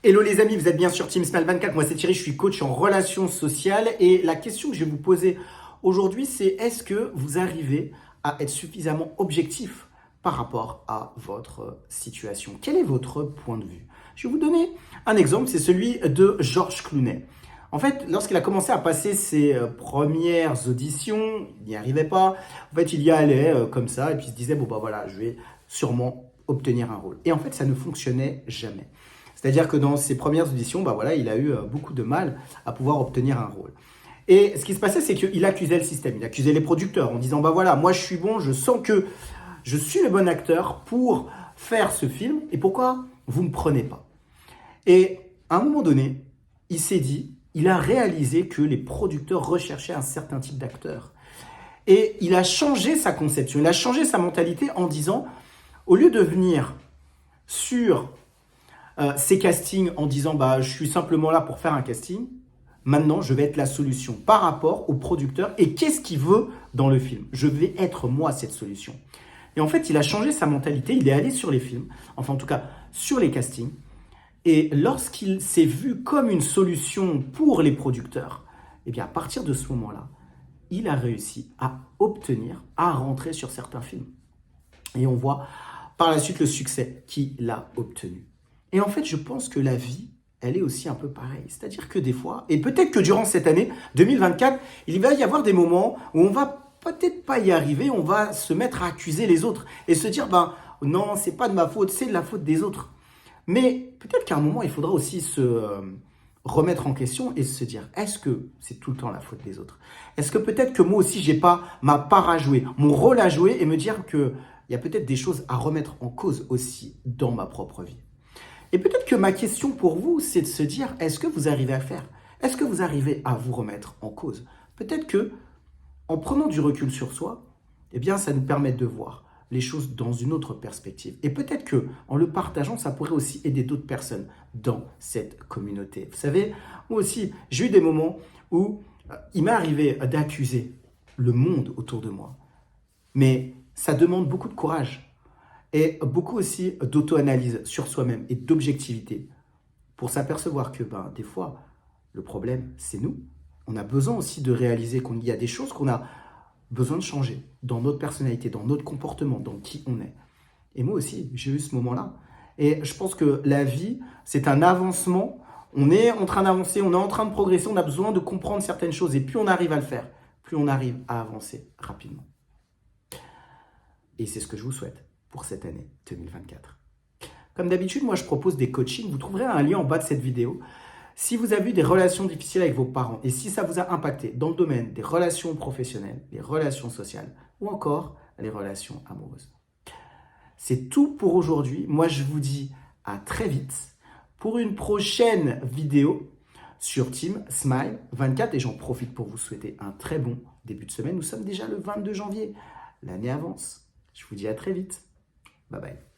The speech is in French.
Hello les amis, vous êtes bien sur Team Smile 24, moi c'est Thierry, je suis coach en relations sociales et la question que je vais vous poser aujourd'hui c'est est-ce que vous arrivez à être suffisamment objectif par rapport à votre situation? Quel est votre point de vue? Je vais vous donner un exemple, c'est celui de George Clooney. En fait, lorsqu'il a commencé à passer ses premières auditions, il n'y arrivait pas. En fait, il y allait comme ça et puis il se disait, bon bah voilà, je vais sûrement obtenir un rôle. Et en fait, ça ne fonctionnait jamais. C'est-à-dire que dans ses premières auditions, bah voilà, il a eu beaucoup de mal à pouvoir obtenir un rôle. Et ce qui se passait, c'est qu'il accusait le système, il accusait les producteurs en disant, bah voilà, moi je suis bon, je sens que je suis le bon acteur pour faire ce film, et pourquoi vous ne me prenez pas? Et à un moment donné, il s'est dit, il a réalisé que les producteurs recherchaient un certain type d'acteur. Et il a changé sa conception, il a changé sa mentalité en disant, au lieu de venir sur ces castings en disant bah, je suis simplement là pour faire un casting, maintenant je vais être la solution par rapport au producteur et qu'est-ce qu'il veut dans le film. Je vais être moi cette solution. Et en fait, il a changé sa mentalité, il est allé sur les films, enfin en tout cas sur les castings, et lorsqu'il s'est vu comme une solution pour les producteurs, et bien à partir de ce moment-là, il a réussi à obtenir, à rentrer sur certains films. Et on voit par la suite le succès qu'il a obtenu. Et en fait, je pense que la vie, elle est aussi un peu pareille. C'est-à-dire que des fois, et peut-être que durant cette année 2024, il va y avoir des moments où on va peut-être pas y arriver, on va se mettre à accuser les autres et se dire, ben non, c'est pas de ma faute, c'est de la faute des autres. Mais peut-être qu'à un moment, il faudra aussi se remettre en question et se dire, est-ce que c'est tout le temps la faute des autres? Est-ce que peut-être que moi aussi, j'ai pas ma part à jouer, mon rôle à jouer et me dire que il y a peut-être des choses à remettre en cause aussi dans ma propre vie? Et peut-être que ma question pour vous, c'est de se dire, est-ce que vous arrivez à faire? Est-ce que vous arrivez à vous remettre en cause? Peut-être que, en prenant du recul sur soi, eh bien, ça nous permet de voir les choses dans une autre perspective. Et peut-être que, en le partageant, ça pourrait aussi aider d'autres personnes dans cette communauté. Vous savez, moi aussi, j'ai eu des moments où il m'est arrivé d'accuser le monde autour de moi. Mais ça demande beaucoup de courage. Et beaucoup aussi d'auto-analyse sur soi-même et d'objectivité pour s'apercevoir que des fois, le problème, c'est nous. On a besoin aussi de réaliser qu'il y a des choses qu'on a besoin de changer dans notre personnalité, dans notre comportement, dans qui on est. Et moi aussi, j'ai eu ce moment-là. Et je pense que la vie, c'est un avancement. On est en train d'avancer, on est en train de progresser, on a besoin de comprendre certaines choses. Et plus on arrive à le faire, plus on arrive à avancer rapidement. Et c'est ce que je vous souhaite pour cette année 2024. Comme d'habitude, moi je propose des coachings. Vous trouverez un lien en bas de cette vidéo. Si vous avez eu des relations difficiles avec vos parents et si ça vous a impacté dans le domaine des relations professionnelles, des relations sociales ou encore les relations amoureuses. C'est tout pour aujourd'hui. Moi je vous dis à très vite pour une prochaine vidéo sur Team Smile 24 et j'en profite pour vous souhaiter un très bon début de semaine. Nous sommes déjà le 22 janvier. L'année avance. Je vous dis à très vite. Bye bye.